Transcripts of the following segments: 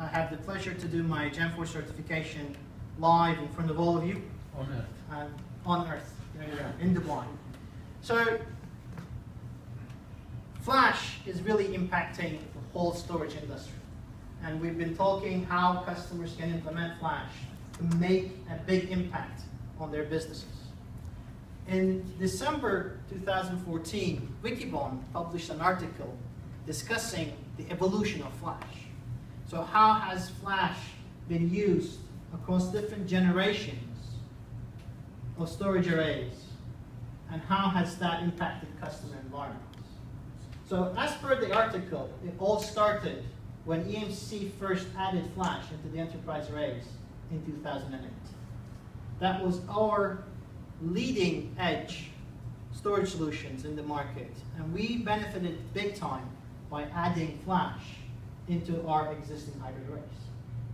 I have the pleasure to do my Gen 4 certification live in front of all of you. On Earth. On Earth, there you go, in Dubai. So, Flash is really impacting the whole storage industry. And we've been talking how customers can implement Flash to make a big impact on their businesses. In December 2014, Wikibon published an article discussing the evolution of Flash. So how has Flash been used across different generations of storage arrays, and how has that impacted customer environments? So as per the article, it all started when EMC first added Flash into the enterprise arrays in 2008. That was our leading edge storage solutions in the market, and we benefited big time by adding Flash into our existing hybrid arrays.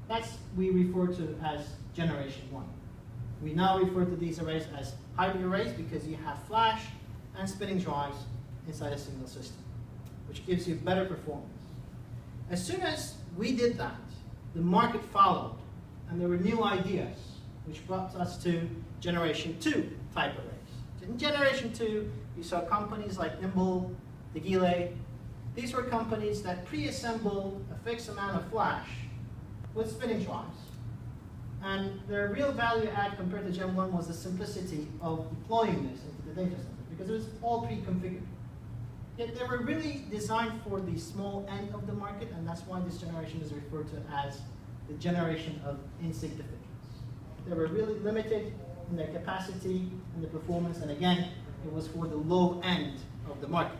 That's we refer to as generation 1. We now refer to these arrays as hybrid arrays because you have Flash and spinning drives inside a single system, which gives you better performance. As soon as we did that, the market followed, and there were new ideas, which brought us to generation 2 type arrays. In generation 2, you saw companies like Nimble, Degile. These were companies that pre-assembled a fixed amount of Flash with spinning drives. And their real value add compared to Gen 1 was the simplicity of deploying this into the data center, because it was all pre-configured. Yet they were really designed for the small end of the market, and that's why this generation is referred to as the generation of insignificance. They were really limited in their capacity and the performance, and again, it was for the low end of the market.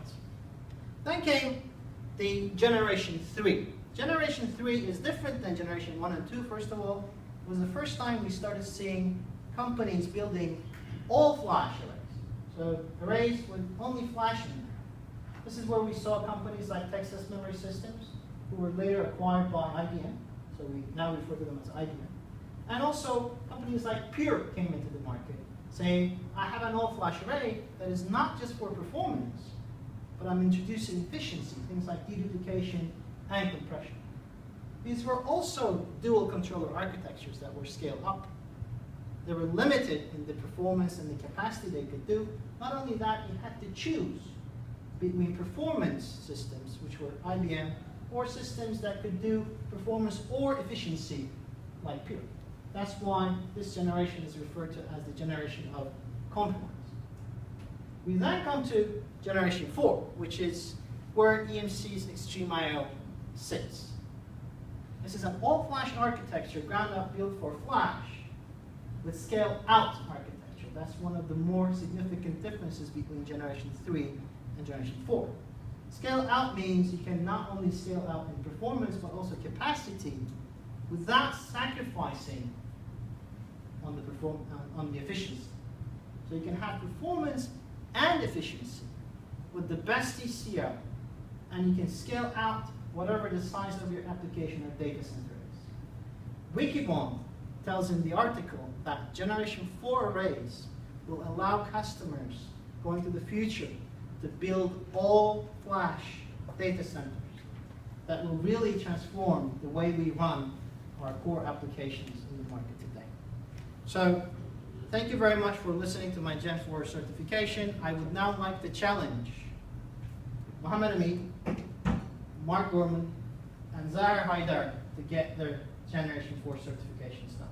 Then came the generation 3. Generation 3 is different than generation 1 and 2. First of all, it was the first time we started seeing companies building all Flash arrays. So arrays with only Flash in them. This is where we saw companies like Texas Memory Systems, who were later acquired by IBM. So we now refer to them as IBM. And also companies like Pure came into the market, saying, I have an all-Flash array that is not just for performance, but I'm introducing efficiency, things like deduplication and compression. These were also dual controller architectures that were scaled up. They were limited in the performance and the capacity they could do. Not only that, you had to choose between performance systems, which were IBM, or systems that could do performance or efficiency, like Pure. That's why this generation is referred to as the generation of compromise. We then come to generation 4, which is where EMC's Extreme I/O sits. This is an all-Flash architecture, ground up built for Flash, with scale-out architecture. That's one of the more significant differences between generation 3 and generation 4. Scale-out means you can not only scale out in performance, but also capacity, without sacrificing on the efficiency. So you can have performance and efficiency with the best TCO, and you can scale out whatever the size of your application or data center is. Wikibon tells in the article that generation 4 arrays will allow customers going to the future to build all Flash data centers that will really transform the way we run our core applications in the market today. So, thank you very much for listening to my Gen 4 certification. I would now like to challenge Mohammed Amit, Mark Gorman, and Zahir Haidar to get their Generation 4 certifications done.